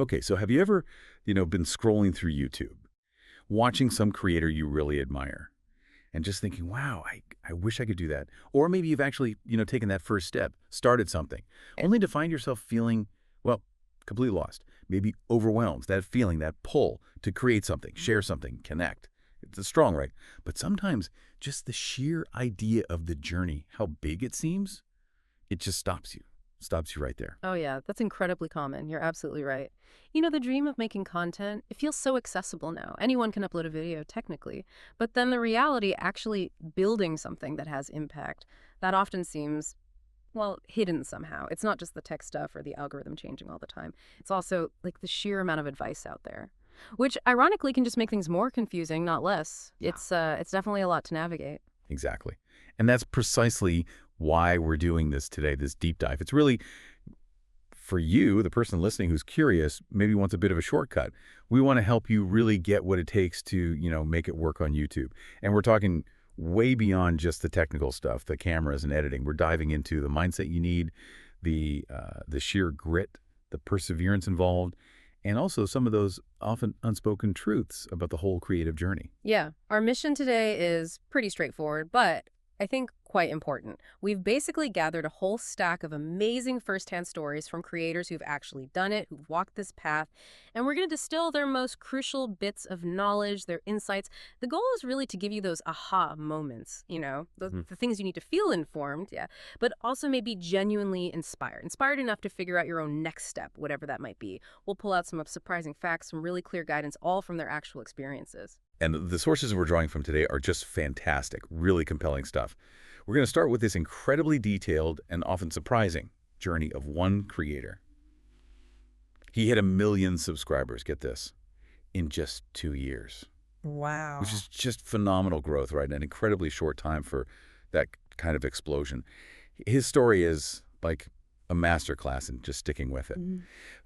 Okay, so have you ever, been scrolling through YouTube, watching some creator you really admire, and just thinking, wow, I wish I could do that. Or maybe you've actually, taken that first step, started something, only to find yourself feeling, well, completely lost, maybe overwhelmed, that feeling, that pull to create something, share something, connect. It's strong, right? But sometimes just the sheer idea of the journey, how big it seems, it just stops you right there. Oh, yeah, that's incredibly common. You're absolutely right. The dream of making content, it feels so accessible now. Anyone can upload a video, technically. But then the reality, actually building something that has impact, that often seems, well, hidden somehow. It's not just the tech stuff or the algorithm changing all the time. It's also like the sheer amount of advice out there, which ironically can just make things more confusing, not less. Yeah. It's definitely a lot to navigate. Exactly. And that's precisely why we're doing this today, this deep dive. It's really for you, the person listening who's curious, maybe wants a bit of a shortcut. We want to help you really get what it takes to, make it work on YouTube. And we're talking way beyond just the technical stuff, the cameras and editing. We're diving into the mindset you need, the sheer grit, the perseverance involved, and also some of those often unspoken truths about the whole creative journey. Yeah, our mission today is pretty straightforward, but I think quite important. We've basically gathered a whole stack of amazing firsthand stories from creators who've actually done it, who've walked this path, and we're going to distill their most crucial bits of knowledge, their insights. The goal is really to give you those aha moments, the things you need to feel informed, yeah, but also maybe genuinely inspired enough to figure out your own next step, whatever that might be. We'll pull out some surprising facts, some really clear guidance, all from their actual experiences. And the sources we're drawing from today are just fantastic, really compelling stuff. We're going to start with this incredibly detailed and often surprising journey of one creator. He hit 1 million subscribers, get this, in just 2 years. Wow. Which is just phenomenal growth, right? An incredibly short time for that kind of explosion. His story is like a masterclass in just sticking with it.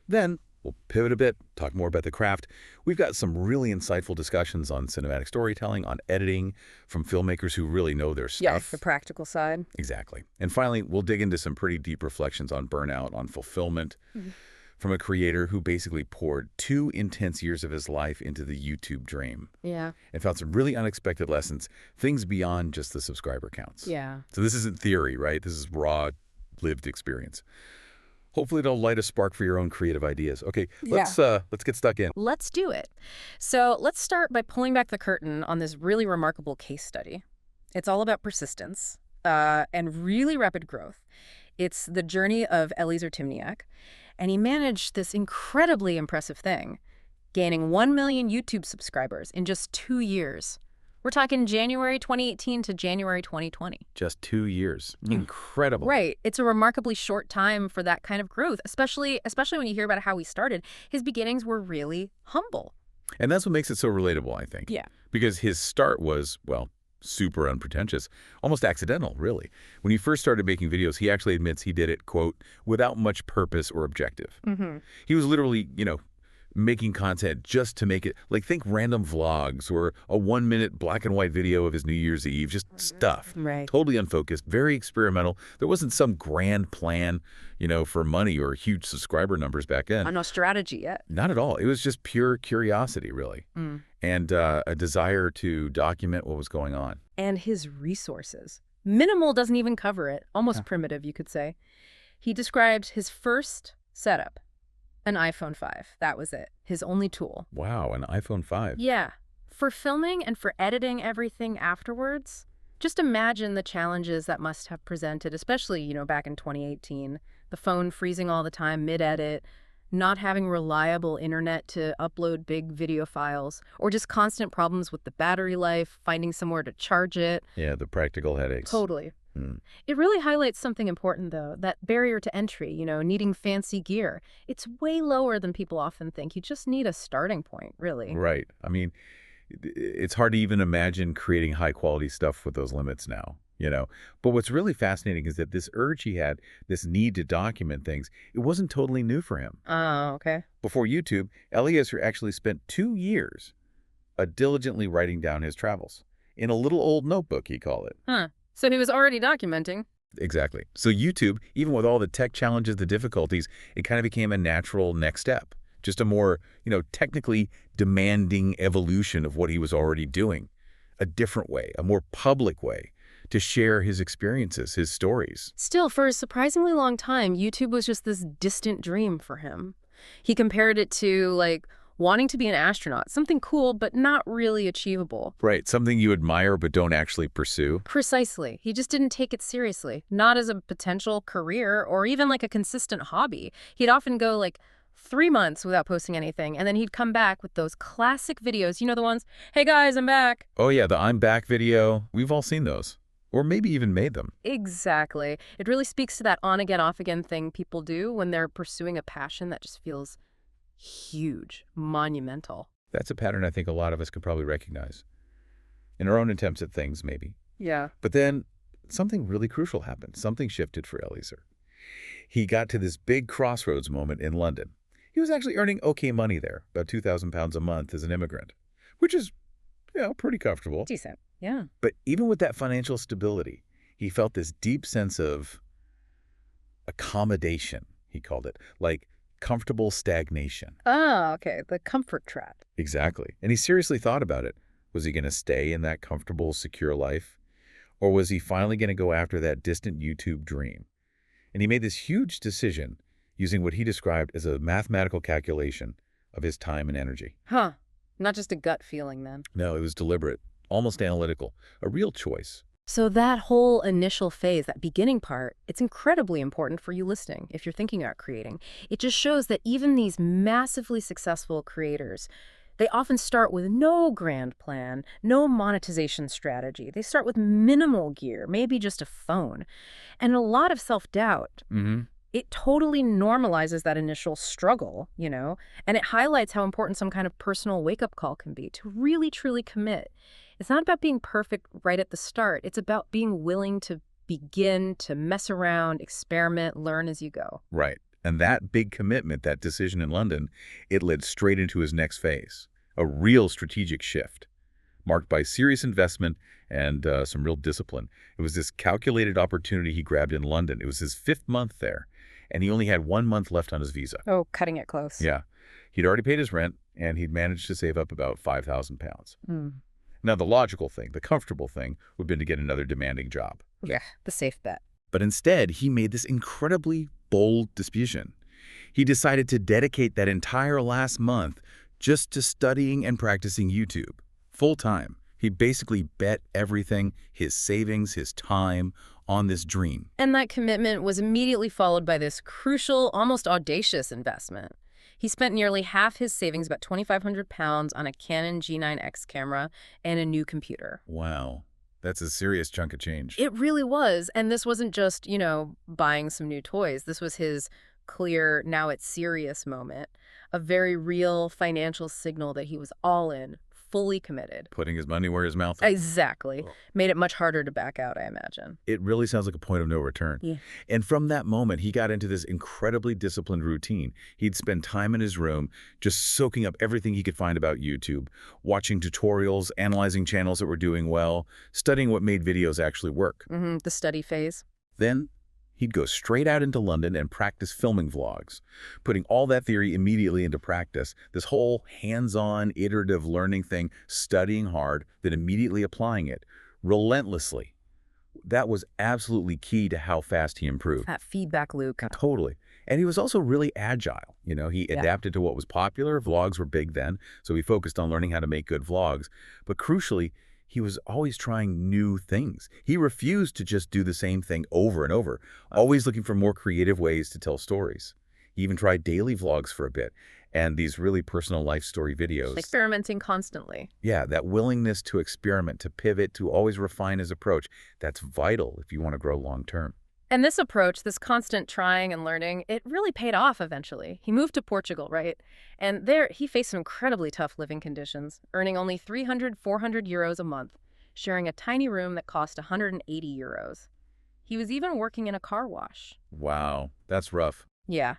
Then we'll pivot a bit, talk more about the craft. We've got some really insightful discussions on cinematic storytelling, on editing, from filmmakers who really know their Yeah, stuff. the practical side. Exactly. And finally, we'll dig into some pretty deep reflections on burnout, on fulfillment, from a creator who basically poured 2 intense years of his life into the YouTube dream. Yeah. And found some really unexpected lessons, things beyond just the subscriber counts. Yeah. So this isn't theory, right? This is raw, lived experience. Hopefully it'll light a spark for your own creative ideas. Okay, let's get stuck in. Let's do it. So let's start by pulling back the curtain on this really remarkable case study. It's all about persistence and really rapid growth. It's the journey of Eliezer Timniak, and he managed this incredibly impressive thing, gaining 1 million YouTube subscribers in just 2 years. We're talking January 2018 to January 2020. Just 2 years. Incredible. Right. It's a remarkably short time for that kind of growth, especially when you hear about how he started. His beginnings were really humble. And that's what makes it so relatable, I think. Yeah. Because his start was, well, super unpretentious, almost accidental, really. When he first started making videos, he actually admits he did it, quote, without much purpose or objective. He was literally, making content just to make it, like think random vlogs or a 1-minute black and white video of his New Year's Eve, just stuff. Right. Totally unfocused, very experimental. There wasn't some grand plan, for money or huge subscriber numbers back then. No strategy yet. Not at all. It was just pure curiosity, really, and a desire to document what was going on. And his resources. Minimal doesn't even cover it. Almost primitive, you could say. He described his first setup. An iPhone 5. That was it. His only tool. Wow, an iPhone 5. Yeah. For filming and for editing everything afterwards, just imagine the challenges that must have presented, especially, back in 2018. The phone freezing all the time mid-edit, not having reliable internet to upload big video files, or just constant problems with the battery life, finding somewhere to charge it. Yeah, the practical headaches. Totally. It really highlights something important, though, that barrier to entry, needing fancy gear. It's way lower than people often think. You just need a starting point, really. Right. I mean, it's hard to even imagine creating high-quality stuff with those limits now, But what's really fascinating is that this urge he had, this need to document things, it wasn't totally new for him. Oh, okay. Before YouTube, Eliezer actually spent 2 years diligently writing down his travels in a little old notebook, he called it. Huh. So he was already documenting. Exactly. So YouTube, even with all the tech challenges, the difficulties, it kind of became a natural next step. just a more, technically demanding evolution of what he was already doing. A different way, a more public way to share his experiences, his stories. Still, for a surprisingly long time, YouTube was just this distant dream for him. He compared it to, like, wanting to be an astronaut, something cool but not really achievable. Right, something you admire but don't actually pursue. Precisely. He just didn't take it seriously, not as a potential career or even like a consistent hobby. He'd often go like 3 months without posting anything, and then he'd come back with those classic videos. You know the ones, "Hey guys, I'm back." Oh yeah, the I'm back video. We've all seen those. Or maybe even made them. Exactly. It really speaks to that on-again, off-again thing people do when they're pursuing a passion that just feels huge, monumental. That's a pattern I think a lot of us could probably recognize. In our own attempts at things, maybe. Yeah. But then something really crucial happened. Something shifted for Eliezer. He got to this big crossroads moment in London. He was actually earning okay money there, about £2,000 a month as an immigrant, which is, pretty comfortable. Decent. Yeah. But even with that financial stability, he felt this deep sense of accommodation, he called it, like comfortable stagnation. Ah, okay. The comfort trap. Exactly. And he seriously thought about it. Was he going to stay in that comfortable, secure life? Or was he finally going to go after that distant YouTube dream? And he made this huge decision using what he described as a mathematical calculation of his time and energy. Huh. Not just a gut feeling then. No, it was deliberate, almost analytical, a real choice. So that whole initial phase, that beginning part, it's incredibly important for you listening if you're thinking about creating. It just shows that even these massively successful creators, they often start with no grand plan, no monetization strategy. They start with minimal gear, maybe just a phone, and a lot of self-doubt. Mm-hmm. It totally normalizes that initial struggle, and it highlights how important some kind of personal wake-up call can be to really, truly commit. It's not about being perfect right at the start. It's about being willing to begin to mess around, experiment, learn as you go. Right. And that big commitment, that decision in London, it led straight into his next phase, a real strategic shift, marked by serious investment and some real discipline. It was this calculated opportunity he grabbed in London. It was his 5th month there, and he only had 1 month left on his visa. Oh, cutting it close. Yeah. He'd already paid his rent, and he'd managed to save up about £5,000. Mm. Now, the logical thing, the comfortable thing, would have been to get another demanding job. Yeah, the safe bet. But instead, he made this incredibly bold decision. He decided to dedicate that entire last month just to studying and practicing YouTube, full time. He basically bet everything, his savings, his time, on this dream. And that commitment was immediately followed by this crucial, almost audacious investment. He spent nearly half his savings, about £2,500, on a Canon G9X camera and a new computer. Wow. That's a serious chunk of change. It really was. And this wasn't just, buying some new toys. This was his clear, now it's serious moment. A very real financial signal that he was all in, fully committed. Putting his money where his mouth is. Exactly. Made it much harder to back out, I imagine. It really sounds like a point of no return. Yeah. And from that moment, he got into this incredibly disciplined routine. He'd spend time in his room just soaking up everything he could find about YouTube, watching tutorials, analyzing channels that were doing well, studying what made videos actually work. The study phase. Then he'd go straight out into London and practice filming vlogs, putting all that theory immediately into practice, this whole hands-on, iterative learning thing, studying hard, then immediately applying it, relentlessly. That was absolutely key to how fast he improved. That feedback loop. Totally. And he was also really agile. He adapted to what was popular. Vlogs were big then, so he focused on learning how to make good vlogs. But crucially, he was always trying new things. He refused to just do the same thing over and over, always looking for more creative ways to tell stories. He even tried daily vlogs for a bit and these really personal life story videos. Experimenting constantly. Yeah, that willingness to experiment, to pivot, to always refine his approach, that's vital if you want to grow long term. And this approach, this constant trying and learning, it really paid off eventually. He moved to Portugal, right? And there he faced some incredibly tough living conditions, earning only 300, 400 euros a month, sharing a tiny room that cost 180 euros. He was even working in a car wash. Wow, that's rough. Yeah.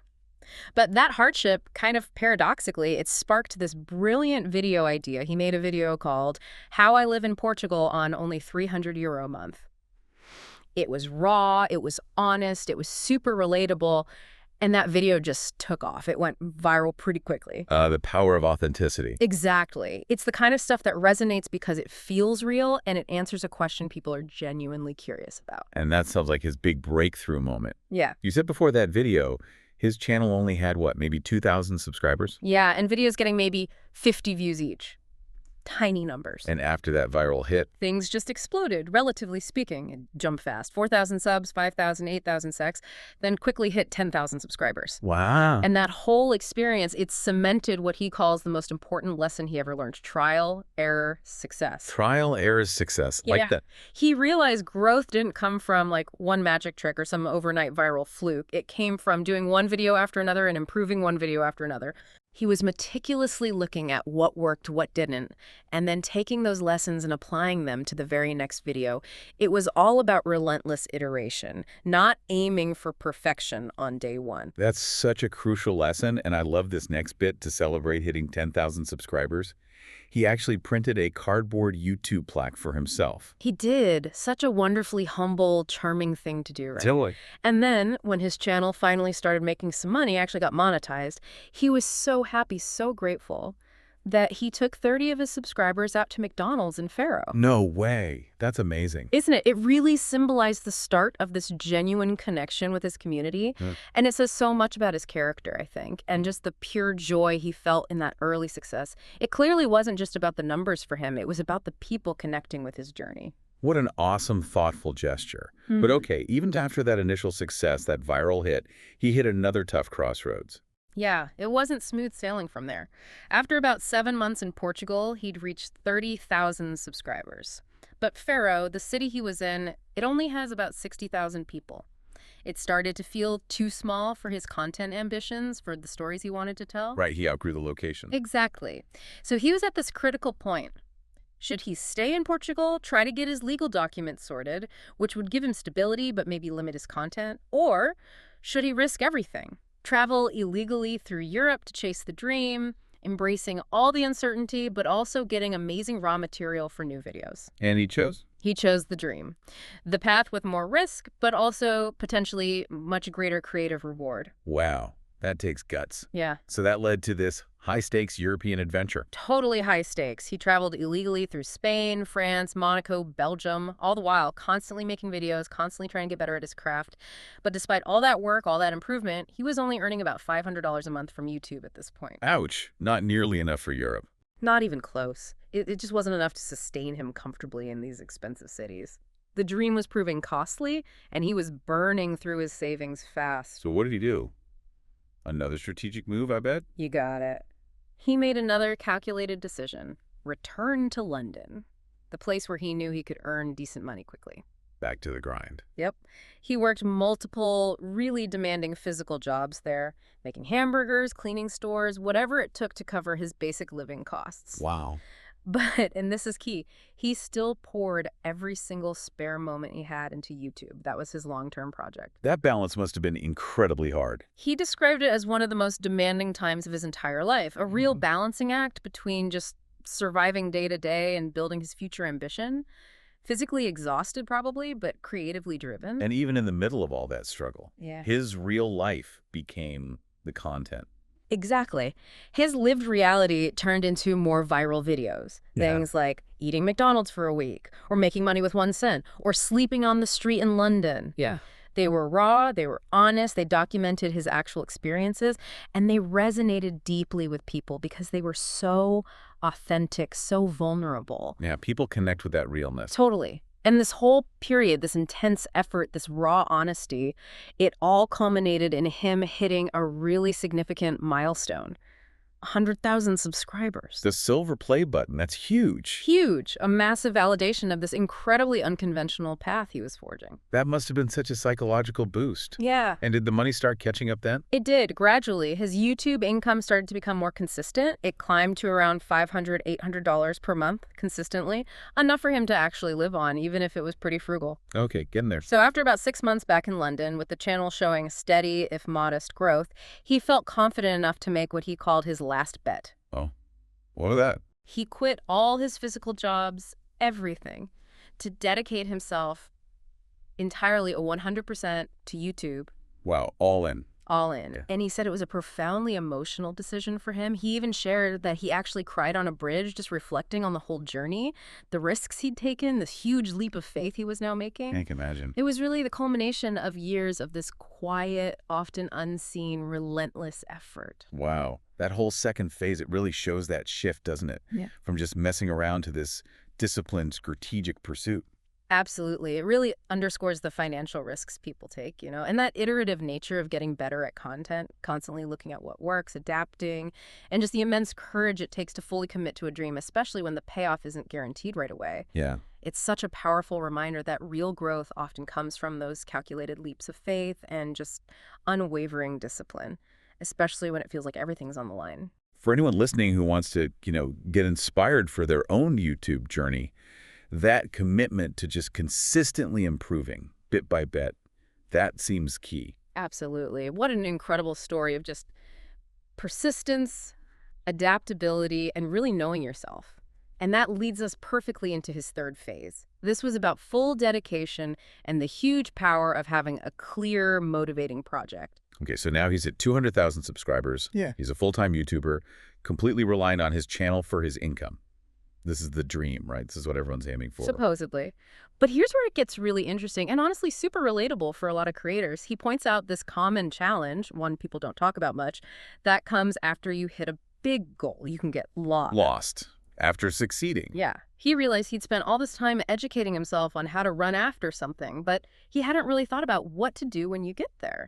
But that hardship, kind of paradoxically, it sparked this brilliant video idea. He made a video called How I Live in Portugal on Only 300 Euro a Month. It was raw, it was honest, it was super relatable, And that video just took off. It went viral pretty quickly. The power of authenticity. Exactly. It's the kind of stuff that resonates because it feels real and it answers a question people are genuinely curious about. And that sounds like his big breakthrough moment. Yeah. You said before that video, his channel only had, what, maybe 2,000 subscribers? Yeah, and videos getting maybe 50 views each. Tiny numbers. And after that viral hit, Things just exploded, relatively speaking. It jumped fast. 4,000 subs, 5,000, 8,000 secs, then quickly hit 10,000 subscribers. wow. And that whole experience, it cemented what he calls the most important lesson he ever learned: trial, error, success. Trial, error, success. Like Yeah. that. He realized growth didn't come from like one magic trick or some overnight viral fluke. It came from doing one video after another and improving one video after another. He was meticulously looking at what worked, what didn't, and then taking those lessons and applying them to the very next video. It was all about relentless iteration, not aiming for perfection on day one. That's such a crucial lesson, and I love this next bit to celebrate hitting 10,000 subscribers. He actually printed a cardboard YouTube plaque for himself. He did. Such a wonderfully humble, charming thing to do, right? Totally. And then, when his channel finally started making some money, actually got monetized, he was so happy, so grateful, that he took 30 of his subscribers out to McDonald's in Faro. No way. That's amazing. Isn't it? It really symbolized the start of this genuine connection with his community. Yeah. And it says so much about his character, I think, and just the pure joy he felt in that early success. It clearly wasn't just about the numbers for him. It was about the people connecting with his journey. What an awesome, thoughtful gesture. But okay, even after that initial success, that viral hit, he hit another tough crossroads. Yeah, it wasn't smooth sailing from there. After about 7 months in Portugal, he'd reached 30,000 subscribers. But Faro, the city he was in, it only has about 60,000 people. It started to feel too small for his content ambitions, for the stories he wanted to tell. Right, he outgrew the location. Exactly. So he was at this critical point. Should he stay in Portugal, try to get his legal documents sorted, which would give him stability but maybe limit his content? Or should he risk everything? Travel illegally through Europe to chase the dream, embracing all the uncertainty, but also getting amazing raw material for new videos. And he chose? He chose the dream. The path with more risk, but also potentially much greater creative reward. Wow, that takes guts. Yeah. So that led to this high-stakes European adventure. Totally high stakes. He traveled illegally through Spain, France, Monaco, Belgium, all the while constantly making videos, constantly trying to get better at his craft. But despite all that work, all that improvement, he was only earning about $500 a month from YouTube at this point. Ouch, not nearly enough for Europe. Not even close. It just wasn't enough to sustain him comfortably in these expensive cities. The dream was proving costly, and he was burning through his savings fast. So what did he do? Another strategic move, I bet? You got it. He made another calculated decision: return to London, the place where he knew he could earn decent money quickly. Back to the grind. Yep. He worked multiple really demanding physical jobs there, making hamburgers, cleaning stores, whatever it took to cover his basic living costs. Wow. But, and this is key, he still poured every single spare moment he had into YouTube. That was his long-term project. That balance must have been incredibly hard. He described it as one of the most demanding times of his entire life, a real balancing act between just surviving day to day and building his future ambition. Physically exhausted probably, but creatively driven. And even in the middle of all that struggle, Yeah. his real life became the content. Exactly. His lived reality turned into more viral videos. Yeah. Things like eating McDonald's for a week, or making money with 1 cent, or sleeping on the street in London. Yeah. They were raw, they were honest, they documented his actual experiences, and they resonated deeply with people because they were so authentic, so vulnerable. Yeah, people connect with that realness. Totally. And this whole period, this intense effort, this raw honesty, it all culminated in him hitting a really significant milestone: 100,000 subscribers. The silver play button, that's huge. Huge. A massive validation of this incredibly unconventional path he was forging. That must have been such a psychological boost. Yeah. And did the money start catching up then? It did, gradually. His YouTube income started to become more consistent. It climbed to around $500, $800 per month consistently, enough for him to actually live on, even if it was pretty frugal. Okay, getting there. So after about 6 months back in London, with the channel showing steady, if modest, growth, he felt confident enough to make what he called his last bet. Oh, what was that? He quit all his physical jobs, everything, to dedicate himself entirely 100% to YouTube. Wow, all in. All in. Yeah. And he said it was a profoundly emotional decision for him. He even shared that he actually cried on a bridge just reflecting on the whole journey, the risks he'd taken, this huge leap of faith he was now making. I can imagine. It was really the culmination of years of this quiet, often unseen, relentless effort. Wow. That whole second phase, it really shows that shift, doesn't it? Yeah. From just messing around to this disciplined, strategic pursuit. Absolutely. It really underscores the financial risks people take, and that iterative nature of getting better at content, constantly looking at what works, adapting, and just the immense courage it takes to fully commit to a dream, especially when the payoff isn't guaranteed right away. Yeah. It's such a powerful reminder that real growth often comes from those calculated leaps of faith and just unwavering discipline, especially when it feels like everything's on the line. For anyone listening who wants to, get inspired for their own YouTube journey, that commitment to just consistently improving bit by bit, that seems key. Absolutely. What an incredible story of just persistence, adaptability, and really knowing yourself. And that leads us perfectly into his third phase. This was about full dedication and the huge power of having a clear, motivating project. Okay, so now he's at 200,000 subscribers. Yeah. He's a full-time YouTuber, completely reliant on his channel for his income. This is the dream, right? This is what everyone's aiming for. Supposedly. But here's where it gets really interesting and honestly super relatable for a lot of creators. He points out this common challenge, one people don't talk about much, that comes after you hit a big goal. You can get lost. Lost after succeeding. Yeah. He realized he'd spent all this time educating himself on how to run after something, but he hadn't really thought about what to do when you get there.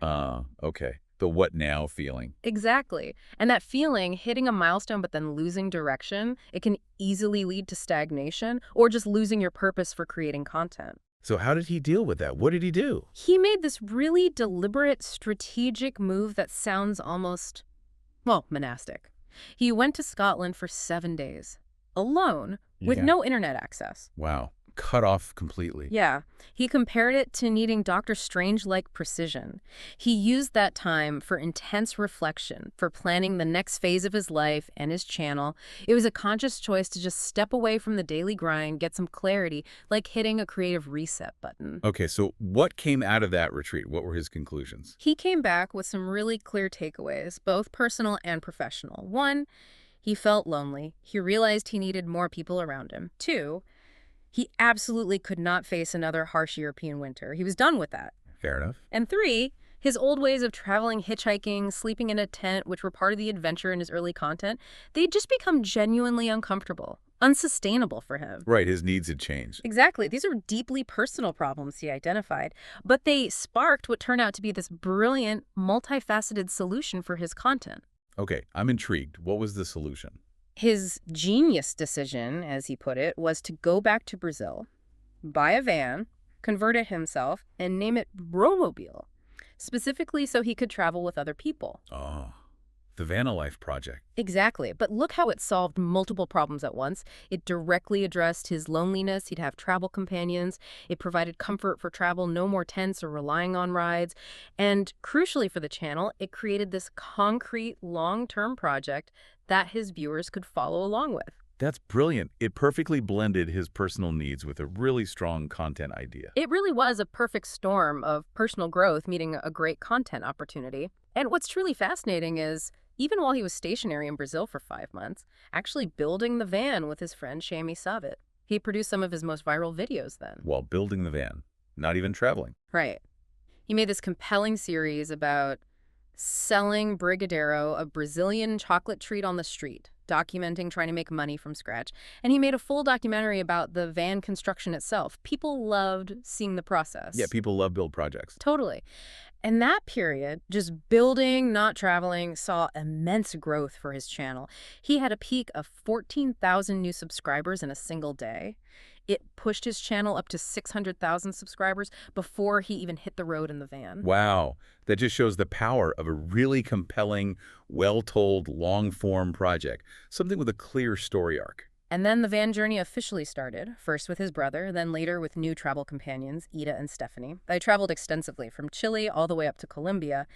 Okay. The what now feeling. Exactly. And that feeling, hitting a milestone but then losing direction, it can easily lead to stagnation or just losing your purpose for creating content. So how did he deal with that? What did he do? He made this really deliberate, strategic move that sounds almost, well, monastic. He went to Scotland for 7 days, alone, with Yeah. no internet access. Wow. Cut off completely. Yeah, he compared it to needing Doctor Strange-like precision. He used that time for intense reflection, for planning the next phase of his life and his channel. It was a conscious choice to just step away from the daily grind, get some clarity, like hitting a creative reset button. Okay, so what came out of that retreat? What were his conclusions? He came back with some really clear takeaways, both personal and professional. One, he felt lonely. He realized he needed more people around him. Two, he absolutely could not face another harsh European winter. He was done with that. Fair enough. And three, his old ways of traveling, hitchhiking, sleeping in a tent, which were part of the adventure in his early content, they'd just become genuinely uncomfortable, unsustainable for him. Right, his needs had changed. Exactly. These are deeply personal problems he identified, but they sparked what turned out to be this brilliant, multifaceted solution for his content. Okay, I'm intrigued. What was the solution? His genius decision, as he put it, was to go back to Brazil, buy a van, convert it himself, and name it Bromobile, specifically so he could travel with other people. Oh, the Yourlife project. Exactly. But look how it solved multiple problems at once. It directly addressed his loneliness. He'd have travel companions. It provided comfort for travel, no more tents or relying on rides. And crucially for the channel, it created this concrete, long-term project that his viewers could follow along with. That's brilliant. It perfectly blended his personal needs with a really strong content idea. It really was a perfect storm of personal growth meeting a great content opportunity. And what's truly fascinating is, even while he was stationary in Brazil for 5 months, actually building the van with his friend Shami Savit. He produced some of his most viral videos then. While building the van, not even traveling. Right. He made this compelling series about selling Brigadeiro, a Brazilian chocolate treat on the street, documenting trying to make money from scratch. And he made a full documentary about the van construction itself. People loved seeing the process. Yeah, people love build projects. Totally. And that period, just building, not traveling, saw immense growth for his channel. He had a peak of 14,000 new subscribers in a single day. It pushed his channel up to 600,000 subscribers before he even hit the road in the van. Wow. That just shows the power of a really compelling, well-told, long-form project. Something with a clear story arc. And then the van journey officially started, first with his brother, then later with new travel companions, Ida and Stephanie. They traveled extensively, from Chile all the way up to Colombia,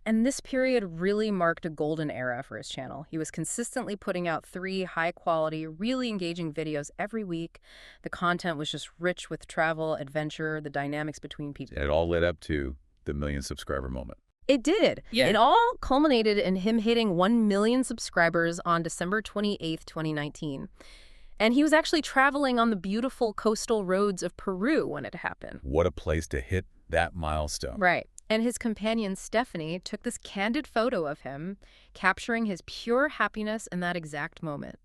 and this period really marked a golden era for his channel. He was consistently putting out 3 high-quality, really engaging videos every week. The content was just rich with travel, adventure, the dynamics between people. It all led up to the million subscriber moment. It did. Yeah. It all culminated in him hitting 1 million subscribers on December 28th, 2019. And he was actually traveling on the beautiful coastal roads of Peru when it happened. What a place to hit that milestone. Right. And his companion Stephanie took this candid photo of him, capturing his pure happiness in that exact moment.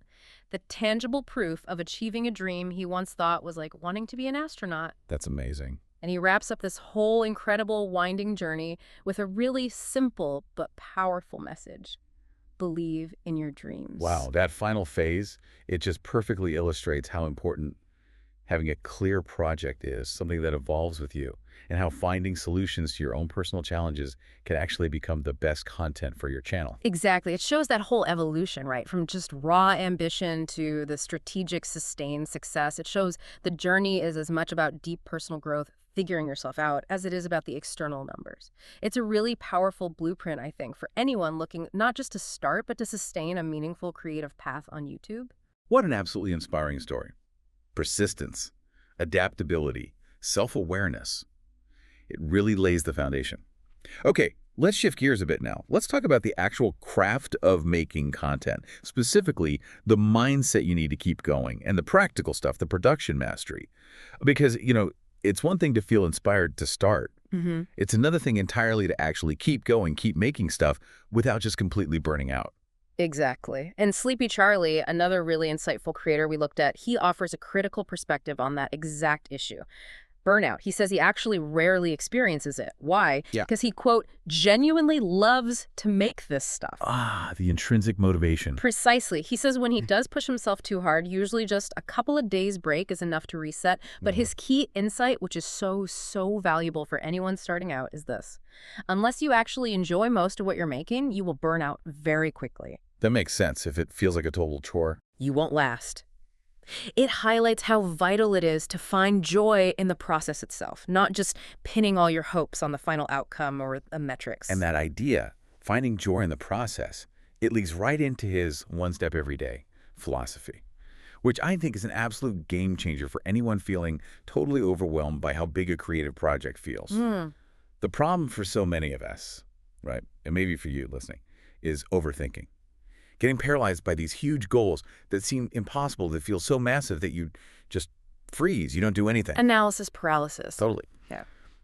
The tangible proof of achieving a dream he once thought was like wanting to be an astronaut. That's amazing. And he wraps up this whole incredible winding journey with a really simple but powerful message. Believe in your dreams. Wow, that final phase, it just perfectly illustrates how important having a clear project is, something that evolves with you, and how finding solutions to your own personal challenges can actually become the best content for your channel. Exactly. It shows that whole evolution, right? From just raw ambition to the strategic, sustained success. It shows the journey is as much about deep personal growth, figuring yourself out, as it is about the external numbers. It's a really powerful blueprint, I think, for anyone looking not just to start, but to sustain a meaningful creative path on YouTube. What an absolutely inspiring story. Persistence, adaptability, self-awareness. It really lays the foundation. Okay, let's shift gears a bit now. Let's talk about the actual craft of making content, specifically the mindset you need to keep going and the practical stuff, the production mastery. Because, it's one thing to feel inspired to start. It's another thing entirely to actually keep going, keep making stuff without just completely burning out. Exactly. And Sleepy Charlie, another really insightful creator we looked at, he offers a critical perspective on that exact issue. Burnout. He says he actually rarely experiences it. Why? Yeah. Because he, quote, genuinely loves to make this stuff. Ah, the intrinsic motivation. Precisely. He says when he does push himself too hard, usually just a couple of days break is enough to reset. But his key insight, which is so valuable for anyone starting out, is this. Unless you actually enjoy most of what you're making, you will burn out very quickly. That makes sense if it feels like a total chore. You won't last. It highlights how vital it is to find joy in the process itself, not just pinning all your hopes on the final outcome or the metrics. And that idea, finding joy in the process, it leads right into his one step every day philosophy, which I think is an absolute game changer for anyone feeling totally overwhelmed by how big a creative project feels. The problem for so many of us, right, and maybe for you listening, is overthinking. Getting paralyzed by these huge goals that seem impossible, that feel so massive that you just freeze. You don't do anything. Analysis paralysis. Totally. Yeah.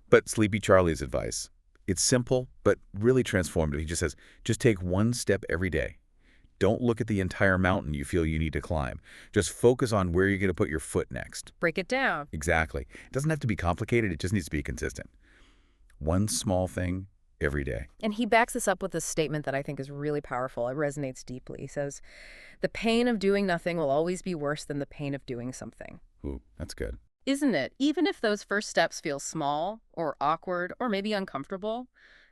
But Sleepy Charlie's advice, it's simple, but really transformative. He just says, just take one step every day. Don't look at the entire mountain you feel you need to climb. Just focus on where you're going to put your foot next. Break it down. Exactly. It doesn't have to be complicated. It just needs to be consistent. One small thing every day. And he backs this up with a statement that I think is really powerful. It resonates deeply. He says, the pain of doing nothing will always be worse than the pain of doing something. Ooh, that's good. Isn't it? Even if those first steps feel small or awkward or maybe uncomfortable,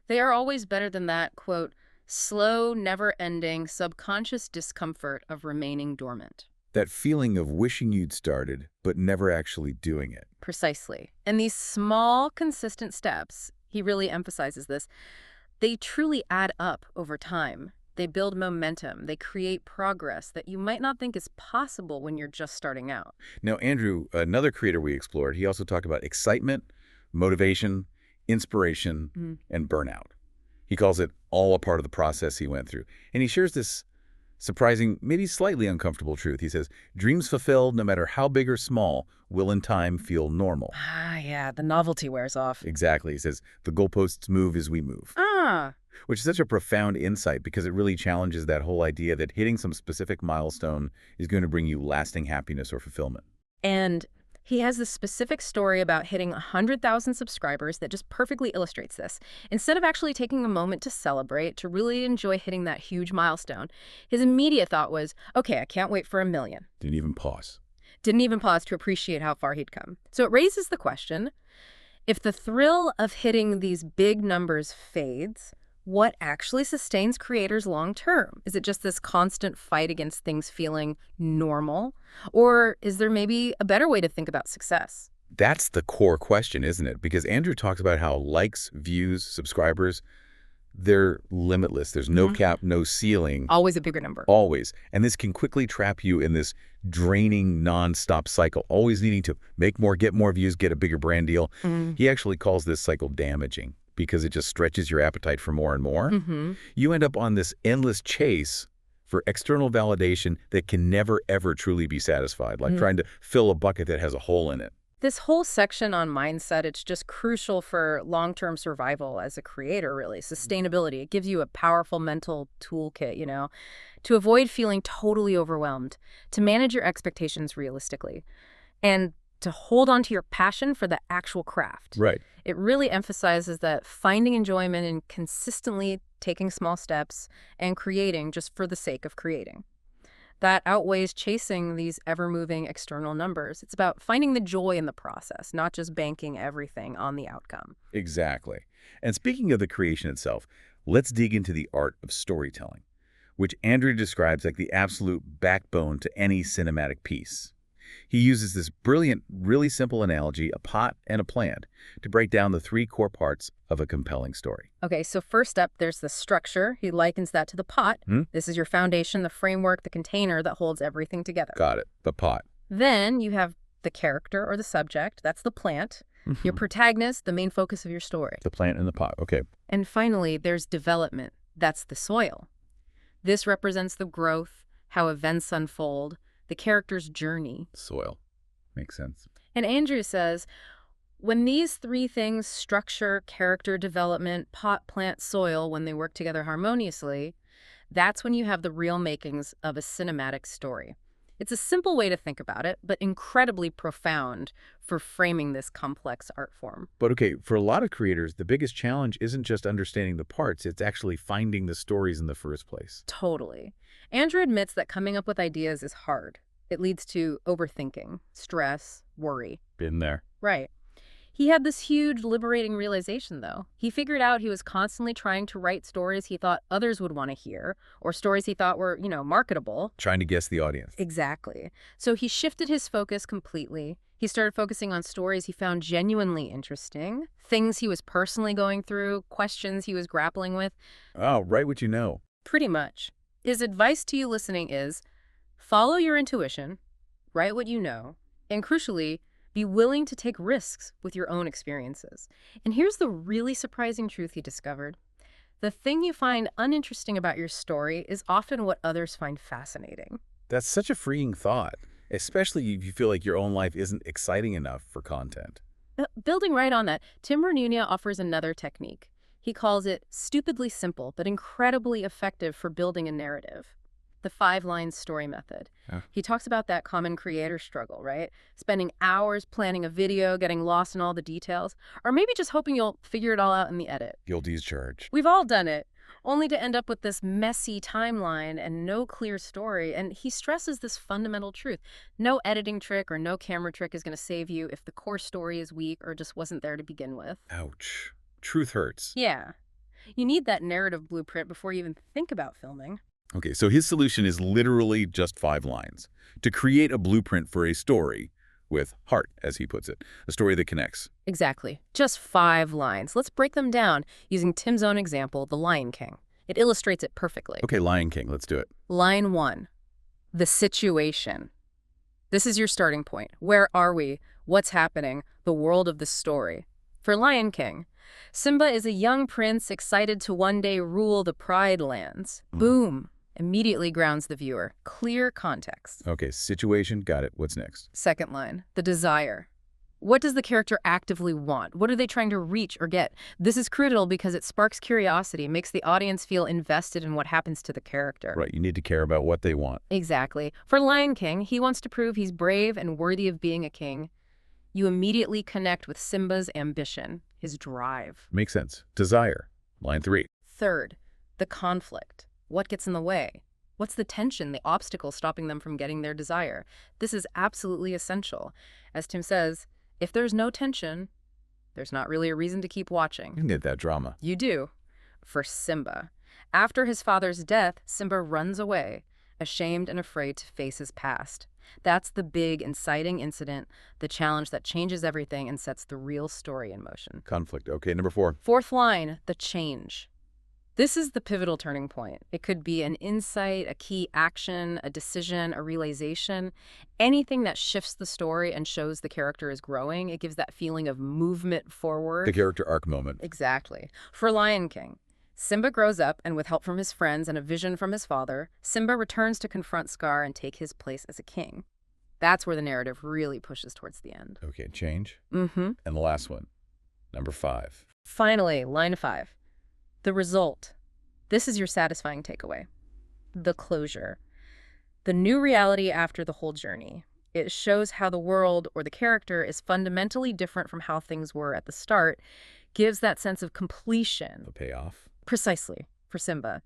they are always better than that, quote, slow, never-ending, subconscious discomfort of remaining dormant. That feeling of wishing you'd started, but never actually doing it. Precisely. And these small, consistent steps, he really emphasizes this, they truly add up over time. They build momentum. They create progress that you might not think is possible when you're just starting out. Now, Andrew, another creator we explored, he also talked about excitement, motivation, inspiration, and burnout. He calls it all a part of the process he went through. And he shares this surprising, maybe slightly uncomfortable truth. He says, dreams fulfilled, no matter how big or small, will in time feel normal. Ah, yeah, the novelty wears off. Exactly. He says, the goalposts move as we move. Which is such a profound insight because it really challenges that whole idea that hitting some specific milestone is going to bring you lasting happiness or fulfillment. And he has this specific story about hitting 100,000 subscribers that just perfectly illustrates this. Instead of actually taking a moment to celebrate, to really enjoy hitting that huge milestone, his immediate thought was, okay, I can't wait for 1 million. Didn't even pause. Didn't even pause to appreciate how far he'd come. So it raises the question, if the thrill of hitting these big numbers fades, what actually sustains creators long term? Is it just this constant fight against things feeling normal? Or is there maybe a better way to think about success? That's the core question, isn't it? Because Andrew talks about how likes, views, subscribers, they're limitless. There's no cap, no ceiling. Always a bigger number. Always. And this can quickly trap you in this draining, nonstop cycle, always needing to make more, get more views, get a bigger brand deal. He actually calls this cycle damaging. because it just stretches your appetite for more and more. Mm-hmm. You end up on this endless chase for external validation that can never, ever truly be satisfied, like trying to fill a bucket that has a hole in it. This whole section on mindset, it's just crucial for long-term survival as a creator, really. Sustainability. It gives you a powerful mental toolkit, to avoid feeling totally overwhelmed, to manage your expectations realistically, and to hold on to your passion for the actual craft. Right. It really emphasizes that finding enjoyment in consistently taking small steps and creating just for the sake of creating. That outweighs chasing these ever-moving external numbers. It's about finding the joy in the process, not just banking everything on the outcome. Exactly. And speaking of the creation itself, let's dig into the art of storytelling, which Andrew describes like the absolute backbone to any cinematic piece. He uses this brilliant, really simple analogy, a pot and a plant, to break down the three core parts of a compelling story. Okay, so first up, there's the structure. He likens that to the pot. This is your foundation, the framework, the container that holds everything together. Got it. The pot. Then you have the character or the subject. That's the plant. Your protagonist, the main focus of your story. The plant and the pot. Okay. And finally, there's development. That's the soil. This represents the growth, how events unfold, the character's journey. Soil. Makes sense. And Andrew says, when these three things, structure, character development, pot, plant, soil, when they work together harmoniously, that's when you have the real makings of a cinematic story. It's a simple way to think about it, but incredibly profound for framing this complex art form. But okay, for a lot of creators, the biggest challenge isn't just understanding the parts, it's actually finding the stories in the first place. Totally. Andrew admits that coming up with ideas is hard. It leads to overthinking, stress, worry. Been there. Right. He had this huge liberating realization, though. He figured out he was constantly trying to write stories he thought others would want to hear, or stories he thought were, marketable. Trying to guess the audience. Exactly. So he shifted his focus completely. He started focusing on stories he found genuinely interesting, things he was personally going through, questions he was grappling with. Oh, write what you know. Pretty much. His advice to you listening is, follow your intuition, write what you know, and crucially, be willing to take risks with your own experiences. And here's the really surprising truth he discovered. The thing you find uninteresting about your story is often what others find fascinating. That's such a freeing thought, especially if you feel like your own life isn't exciting enough for content. Building right on that, Tim Bernouillet offers another technique. He calls it stupidly simple, but incredibly effective for building a narrative. The 5-line story method. He talks about that common creator struggle, right? Spending hours planning a video, getting lost in all the details, or maybe just hoping you'll figure it all out in the edit. Guilty as charged. We've all done it, only to end up with this messy timeline and no clear story. And he stresses this fundamental truth. No editing trick or no camera trick is going to save you if the core story is weak or just wasn't there to begin with. Ouch. Truth hurts. Yeah. You need that narrative blueprint before you even think about filming. Okay, so his solution is literally just 5 lines. To create a blueprint for a story with heart, as he puts it. A story that connects. Exactly. Just 5 lines. Let's break them down using Tim's own example, The Lion King. It illustrates it perfectly. Okay, Lion King, let's do it. Line 1. The situation. This is your starting point. Where are we? What's happening? The world of the story. For Lion King, Simba is a young prince excited to one day rule the Pride Lands. Boom. Immediately grounds the viewer. Clear context. Okay, situation, got it. What's next? Second line, the desire. What does the character actively want? What are they trying to reach or get? This is critical because it sparks curiosity, makes the audience feel invested in what happens to the character. Right, you need to care about what they want. Exactly. For Lion King, he wants to prove he's brave and worthy of being a king. You immediately connect with Simba's ambition, his drive. Makes sense. Desire. Line 3. Third, the conflict. What gets in the way? What's the tension, the obstacle stopping them from getting their desire? This is absolutely essential. As Tim says, if there's no tension, there's not really a reason to keep watching. You need that drama. You do. For Simba. After his father's death, Simba runs away, ashamed and afraid to face his past. That's the big, inciting incident, the challenge that changes everything and sets the real story in motion. Conflict. Okay, number 4. Fourth line, the change. This is the pivotal turning point. It could be an insight, a key action, a decision, a realization, anything that shifts the story and shows the character is growing. It gives that feeling of movement The forward. character arc moment. Exactly. For Lion King, Simba grows up, and with help from his friends and a vision from his father, Simba returns to confront Scar and take his place as a king. That's where the narrative really pushes towards the end. Okay, change. Mm-hmm. And the last one, number 5. Finally, line 5. The result. This is your satisfying takeaway. The closure. The new reality after the whole journey. It shows how the world or the character is fundamentally different from how things were at the start, gives that sense of completion. The payoff. Precisely, for Simba.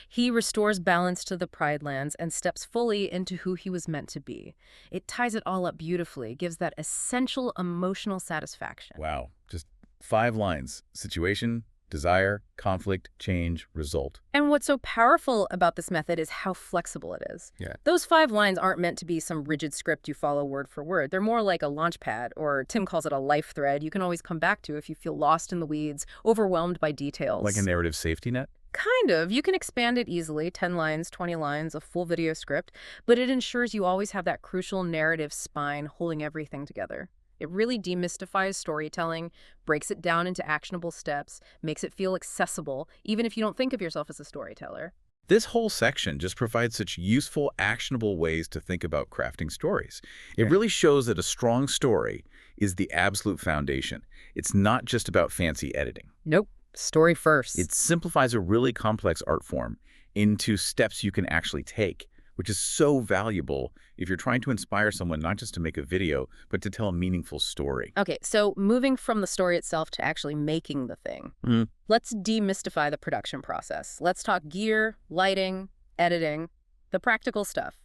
He restores balance to the Pride Lands and steps fully into who he was meant to be. It ties it all up beautifully, gives that essential emotional satisfaction. Wow. Just 5 lines. Situation, desire, conflict, change, result. And what's so powerful about this method is how flexible it is. Yeah. Those 5 lines aren't meant to be some rigid script you follow word for word. They're more like a launch pad, or Tim calls it a life thread you can always come back to if you feel lost in the weeds, overwhelmed by details. Like a narrative safety net? Kind of. You can expand it easily, 10 lines, 20 lines, a full video script, but it ensures you always have that crucial narrative spine holding everything together. It really demystifies storytelling, breaks it down into actionable steps, makes it feel accessible, even if you don't think of yourself as a storyteller. This whole section just provides such useful, actionable ways to think about crafting stories. It really shows that a strong story is the absolute foundation. It's not just about fancy editing. Nope. Story first. It simplifies a really complex art form into steps you can actually take, which is so valuable if you're trying to inspire someone not just to make a video, but to tell a meaningful story. Okay, so moving from the story itself to actually making the thing. Let's demystify the production process. Let's talk gear, lighting, editing, the practical stuff.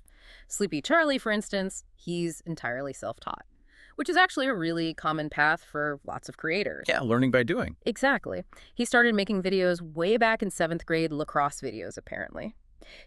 Sleepy Charlie, for instance, he's entirely self-taught, which is actually a really common path for lots of creators. Yeah, learning by doing. Exactly. He started making videos way back in 7th grade lacrosse videos, apparently.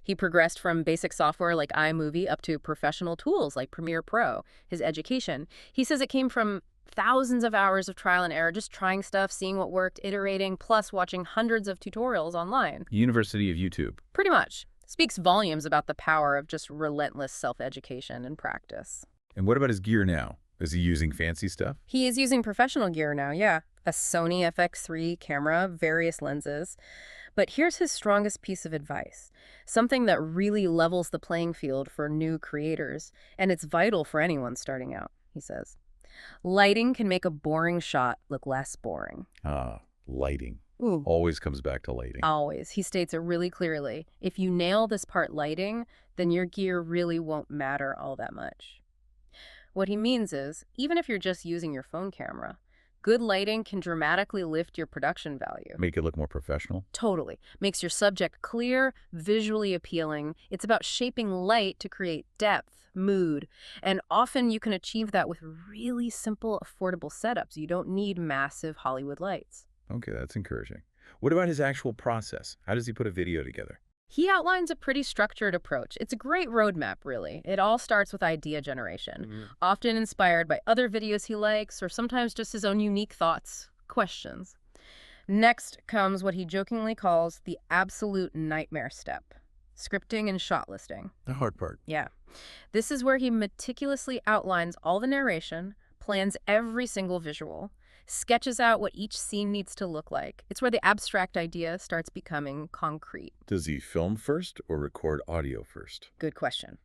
He progressed from basic software like iMovie up to professional tools like Premiere Pro. His education, he says it came from thousands of hours of trial and error, just trying stuff, seeing what worked, iterating, plus watching hundreds of tutorials online. University of YouTube. Pretty much. Speaks volumes about the power of just relentless self-education and practice. And what about his gear now? Is he using fancy stuff? He is using professional gear now, yeah. A Sony FX3 camera, various lenses. But here's his strongest piece of advice, something that really levels the playing field for new creators, and it's vital for anyone starting out, he says. Lighting can make a boring shot look less boring. Lighting. Ooh. Always comes back to lighting. Always. He states it really clearly. If you nail this part lighting, then your gear really won't matter all that much. What he means is, even if you're just using your phone camera, good lighting can dramatically lift your production value. Make it look more professional? Totally. Makes your subject clear, visually appealing. It's about shaping light to create depth, mood, and often you can achieve that with really simple, affordable setups. You don't need massive Hollywood lights. Okay, that's encouraging. What about his actual process? How does he put a video together? He outlines a pretty structured approach. It's a great roadmap, really. It all starts with idea generation, often inspired by other videos he likes or sometimes just his own unique thoughts, questions. Next comes what he jokingly calls the absolute nightmare step, scripting and shot listing. The hard part. Yeah. This is where he meticulously outlines all the narration, plans every single visual, sketches out what each scene needs to look like. It's where the abstract idea starts becoming concrete. Does he film first or record audio first? Good question.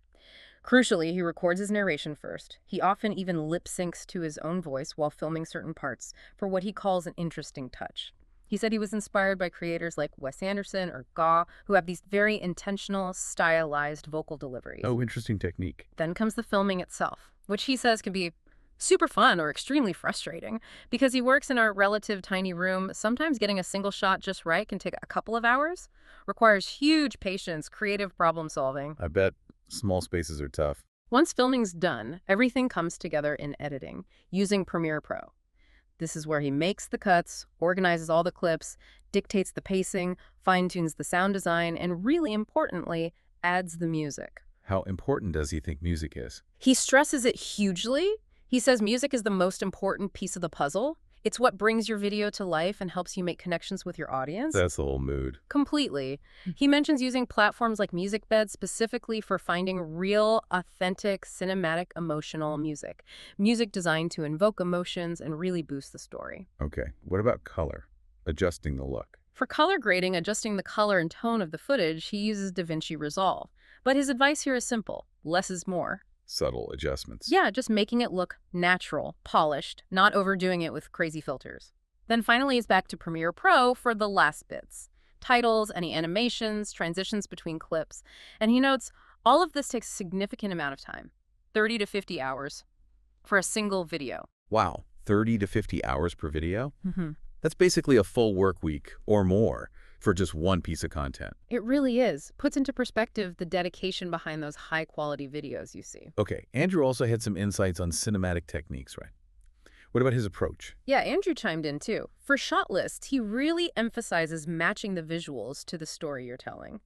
Crucially, he records his narration first. He often even lip syncs to his own voice while filming certain parts for what he calls an interesting touch. He said he was inspired by creators like Wes Anderson or Gaw, who have these very intentional, stylized vocal deliveries. Oh, interesting technique. Then comes the filming itself, which he says can be super fun or extremely frustrating. Because he works in a relative tiny room, sometimes getting a single shot just right can take a couple of hours, requires huge patience, creative problem solving. I bet small spaces are tough. Once filming's done, everything comes together in editing, using Premiere Pro. This is where he makes the cuts, organizes all the clips, dictates the pacing, fine-tunes the sound design, and really importantly, adds the music. How important does he think music is? He stresses it hugely. He says music is the most important piece of the puzzle. It's what brings your video to life and helps you make connections with your audience. That's the whole mood. Completely. He mentions using platforms like MusicBed specifically for finding real, authentic, cinematic, emotional music. Music designed to invoke emotions and really boost the story. Okay, what about color? Adjusting the look. For color grading, adjusting the color and tone of the footage, he uses DaVinci Resolve. But his advice here is simple. Less is more. Subtle adjustments. Yeah, just making it look natural, polished, not overdoing it with crazy filters. Then finally he's back to Premiere Pro for the last bits. Titles, any animations, transitions between clips. And he notes, all of this takes a significant amount of time, 30 to 50 hours, for a single video. Wow, 30 to 50 hours per video? Mm-hmm. That's basically a full work week or more for just one piece of content. It really is. Puts into perspective the dedication behind those high-quality videos you see. Okay, Andrew also had some insights on cinematic techniques, right? What about his approach? Yeah, Andrew chimed in too. For shot lists, he really emphasizes matching the visuals to the story you're telling.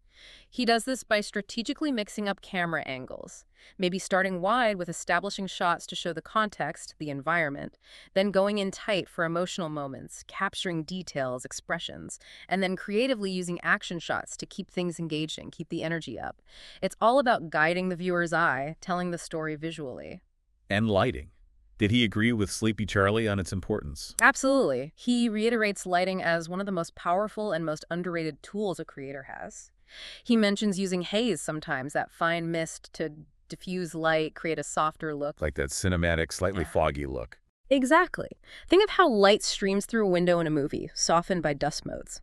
He does this by strategically mixing up camera angles, maybe starting wide with establishing shots to show the context, the environment, then going in tight for emotional moments, capturing details, expressions, and then creatively using action shots to keep things engaging, keep the energy up. It's all about guiding the viewer's eye, telling the story visually. And lighting. Did he agree with Sleepy Charlie on its importance? Absolutely. He reiterates lighting as one of the most powerful and most underrated tools a creator has. He mentions using haze sometimes, that fine mist to diffuse light, create a softer look. Like that cinematic, slightly foggy look. Exactly. Think of how light streams through a window in a movie, softened by dust motes.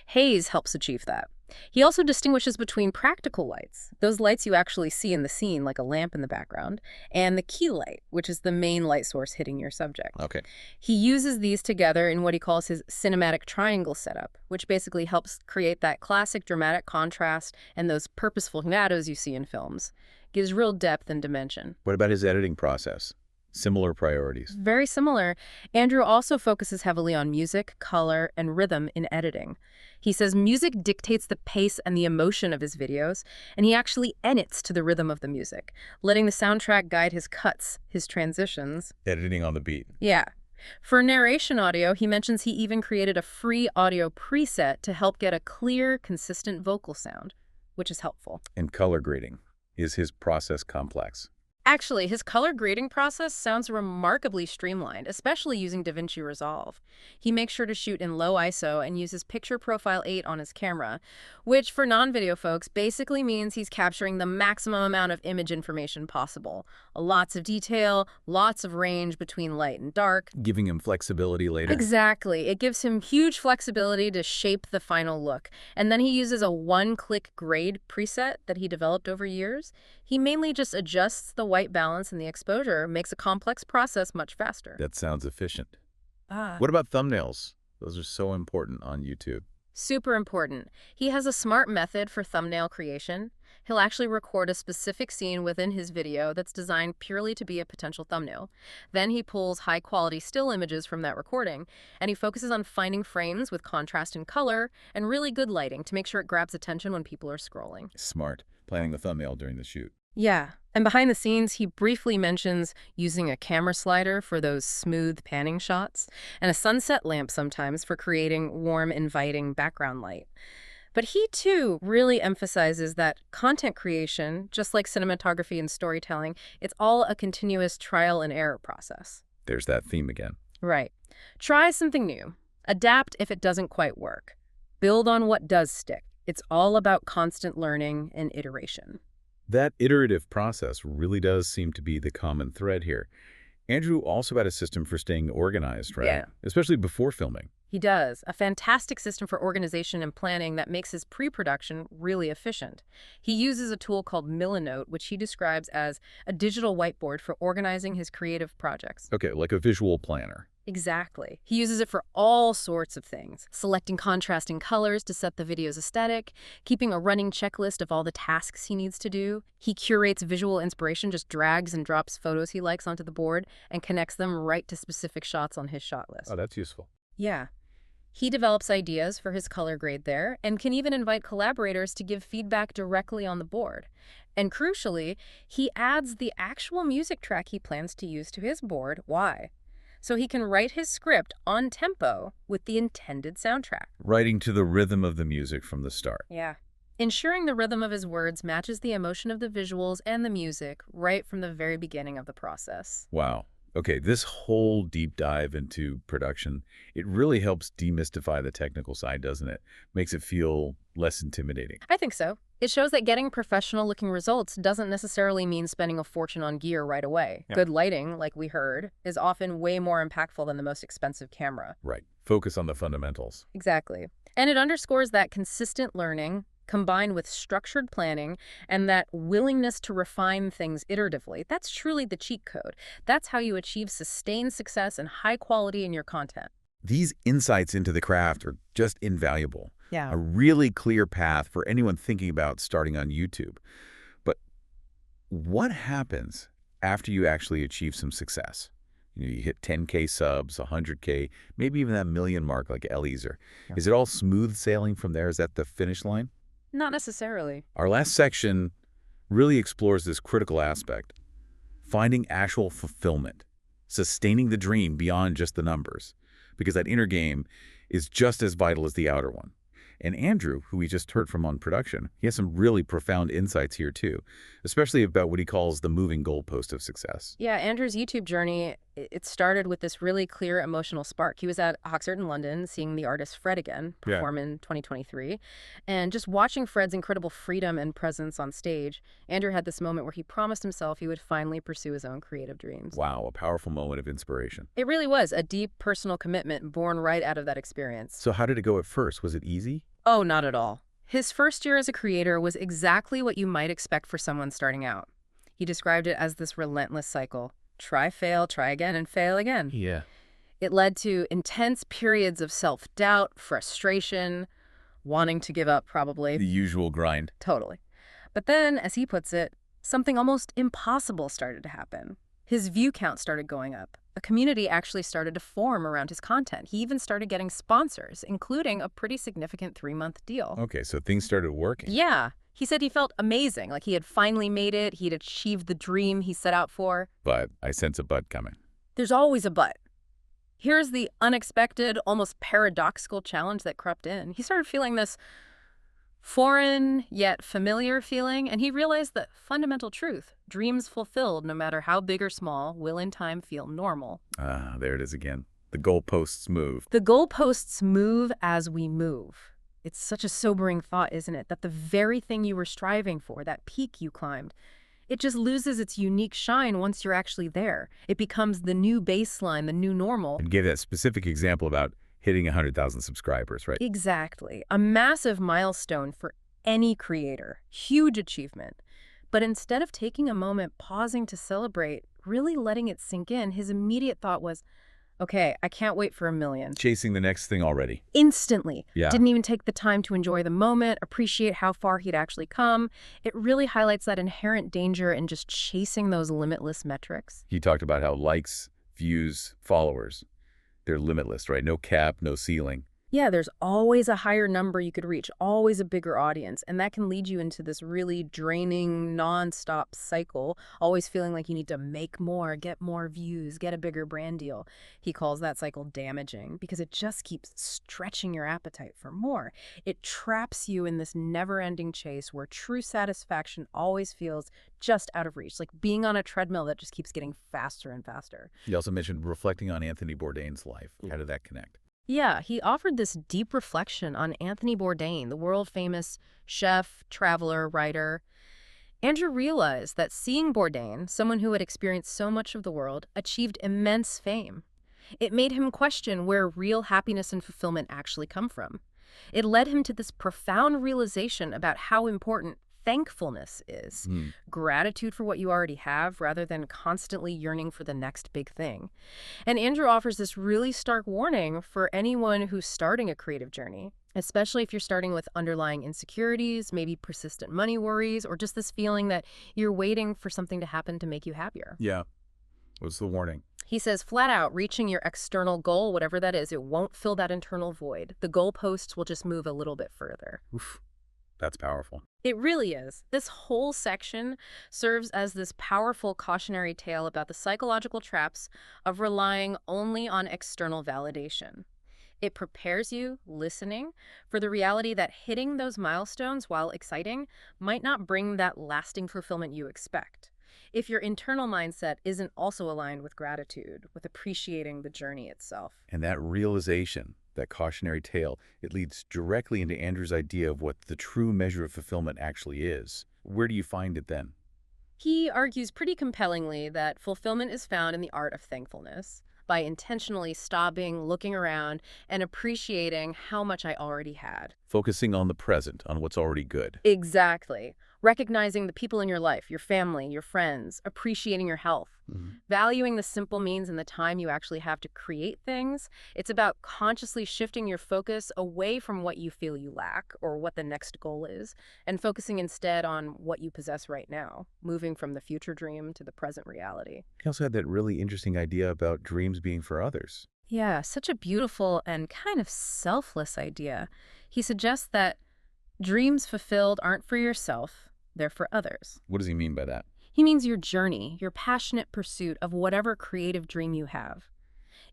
Haze helps achieve that. He also distinguishes between practical lights, those lights you actually see in the scene, like a lamp in the background, and the key light, which is the main light source hitting your subject. Okay. He uses these together in what he calls his cinematic triangle setup, which basically helps create that classic dramatic contrast and those purposeful shadows you see in films. Gives real depth and dimension. What about his editing process? Similar priorities. Very similar. Andrew also focuses heavily on music, color, and rhythm in editing. He says music dictates the pace and the emotion of his videos, and he actually edits to the rhythm of the music, letting the soundtrack guide his cuts, his transitions. Editing on the beat. Yeah. For narration audio, he mentions he even created a free audio preset to help get a clear, consistent vocal sound, which is helpful. And color grading. Is his process complex? Actually, his color grading process sounds remarkably streamlined, especially using DaVinci Resolve. He makes sure to shoot in low ISO and uses Picture Profile 8 on his camera, which for non-video folks basically means he's capturing the maximum amount of image information possible. Lots of detail, lots of range between light and dark. Giving him flexibility later. Exactly. It gives him huge flexibility to shape the final look. And then he uses a one-click grade preset that he developed over years. He mainly just adjusts the white balance and the exposure, makes a complex process much faster. That sounds efficient. What about thumbnails? Those are so important on YouTube. Super important. He has a smart method for thumbnail creation. He'll actually record a specific scene within his video that's designed purely to be a potential thumbnail. Then he pulls high-quality still images from that recording, and he focuses on finding frames with contrast and color and really good lighting to make sure it grabs attention when people are scrolling. Smart. Planning the thumbnail during the shoot. Yeah, and behind the scenes, he briefly mentions using a camera slider for those smooth panning shots, and a sunset lamp sometimes for creating warm, inviting background light. But he, too, really emphasizes that content creation, just like cinematography and storytelling, it's all a continuous trial and error process. There's that theme again. Right. Try something new. Adapt if it doesn't quite work. Build on what does stick. It's all about constant learning and iteration. That iterative process really does seem to be the common thread here. Andrew also had a system for staying organized, right? Yeah. Especially before filming. He does. A fantastic system for organization and planning that makes his pre-production really efficient. He uses a tool called Milanote, which he describes as a digital whiteboard for organizing his creative projects. Okay, like a visual planner. Exactly. He uses it for all sorts of things, selecting contrasting colors to set the video's aesthetic, keeping a running checklist of all the tasks he needs to do. He curates visual inspiration, just drags and drops photos he likes onto the board and connects them right to specific shots on his shot list. Oh, that's useful. Yeah. He develops ideas for his color grade there and can even invite collaborators to give feedback directly on the board. And crucially, he adds the actual music track he plans to use to his board. Why? so he can write his script on tempo with the intended soundtrack. Writing to the rhythm of the music from the start. Yeah. Ensuring the rhythm of his words matches the emotion of the visuals and the music right from the very beginning of the process. Wow. Okay, this whole deep dive into production, it really helps demystify the technical side, doesn't it? Makes it feel less intimidating. I think so. It shows that getting professional-looking results doesn't necessarily mean spending a fortune on gear right away. Yeah. Good lighting, like we heard, is often way more impactful than the most expensive camera. Right. Focus on the fundamentals. Exactly. And it underscores that consistent learning, combined with structured planning, and that willingness to refine things iteratively, that's truly the cheat code. That's how you achieve sustained success and high quality in your content. These insights into the craft are just invaluable. Yeah. A really clear path for anyone thinking about starting on YouTube. But what happens after you actually achieve some success? You hit 10K subs, 100K, maybe even that million mark like Eliezer. Yeah. Is it all smooth sailing from there? Is that the finish line? Not necessarily. Our last section really explores this critical aspect, finding actual fulfillment, sustaining the dream beyond just the numbers, because that inner game is just as vital as the outer one. And Andrew, who we just heard from on production, he has some really profound insights here too, especially about what he calls the moving goalpost of success. Yeah, Andrew's YouTube journey, it started with this really clear emotional spark. He was at Oxford in London seeing the artist Fred again perform in 2023. And just watching Fred's incredible freedom and presence on stage, Andrew had this moment where he promised himself he would finally pursue his own creative dreams. Wow, a powerful moment of inspiration. It really was a deep personal commitment born right out of that experience. So how did it go at first? Was it easy? Oh, not at all. His first year as a creator was exactly what you might expect for someone starting out. He described it as this relentless cycle. Try, fail, try again, and fail again. Yeah. It led to intense periods of self-doubt, frustration, wanting to give up, probably. The usual grind. Totally. But then, as he puts it, something almost impossible started to happen. His view count started going up. A community actually started to form around his content. He even started getting sponsors, including a pretty significant 3-month deal. Okay, so things started working. Yeah. He said he felt amazing, like he had finally made it, he'd achieved the dream he set out for. But I sense a but coming. There's always a but. Here's the unexpected, almost paradoxical challenge that crept in. He started feeling this foreign yet familiar feeling, and he realized the fundamental truth. Dreams fulfilled, no matter how big or small, will in time feel normal. Ah, there it is again. The goalposts move. The goalposts move as we move. It's such a sobering thought, isn't it? That the very thing you were striving for, that peak you climbed, it just loses its unique shine once you're actually there. It becomes the new baseline, the new normal. And gave that specific example about hitting 100,000 subscribers, right? Exactly. A massive milestone for any creator. Huge achievement. But instead of taking a moment, pausing to celebrate, really letting it sink in, his immediate thought was, okay, I can't wait for 1 million. Chasing the next thing already. Instantly. Yeah. Didn't even take the time to enjoy the moment, appreciate how far he'd actually come. It really highlights that inherent danger in just chasing those limitless metrics. He talked about how likes, views, followers, they're limitless, right? No cap, no ceiling. Yeah, there's always a higher number you could reach, always a bigger audience, and that can lead you into this really draining, non-stop cycle, always feeling like you need to make more, get more views, get a bigger brand deal. He calls that cycle damaging because it just keeps stretching your appetite for more. It traps you in this never-ending chase where true satisfaction always feels just out of reach, like being on a treadmill that just keeps getting faster and faster. He also mentioned reflecting on Anthony Bourdain's life. How did that connect? Yeah, he offered this deep reflection on Anthony Bourdain, the world-famous chef, traveler, writer. Andrew realized that seeing Bourdain, someone who had experienced so much of the world, achieved immense fame. It made him question where real happiness and fulfillment actually come from. It led him to this profound realization about how important thankfulness is. Gratitude for what you already have rather than constantly yearning for the next big thing. And Andrew offers this really stark warning for anyone who's starting a creative journey, especially if you're starting with underlying insecurities, maybe persistent money worries, or just this feeling that you're waiting for something to happen to make you happier. Yeah. What's the warning? He says flat out, reaching your external goal, whatever that is, it won't fill that internal void. The goalposts will just move a little bit further. Oof. That's powerful. It really is. This whole section serves as this powerful cautionary tale about the psychological traps of relying only on external validation. It prepares you, listening, for the reality that hitting those milestones, while exciting, might not bring that lasting fulfillment you expect. If your internal mindset isn't also aligned with gratitude, with appreciating the journey itself. And that realization, that cautionary tale, it leads directly into Andrew's idea of what the true measure of fulfillment actually is. Where do you find it then? He argues pretty compellingly that fulfillment is found in the art of thankfulness, by intentionally stopping, looking around, and appreciating how much I already had. Focusing on the present, on what's already good. Exactly. Recognizing the people in your life, your family, your friends, appreciating your health, Mhm. valuing the simple means and the time you actually have to create things. It's about consciously shifting your focus away from what you feel you lack or what the next goal is, and focusing instead on what you possess right now, moving from the future dream to the present reality. He also had that really interesting idea about dreams being for others. Yeah, such a beautiful and kind of selfless idea. He suggests that dreams fulfilled aren't for yourself, they're for others. What does he mean by that? He means your journey, your passionate pursuit of whatever creative dream you have.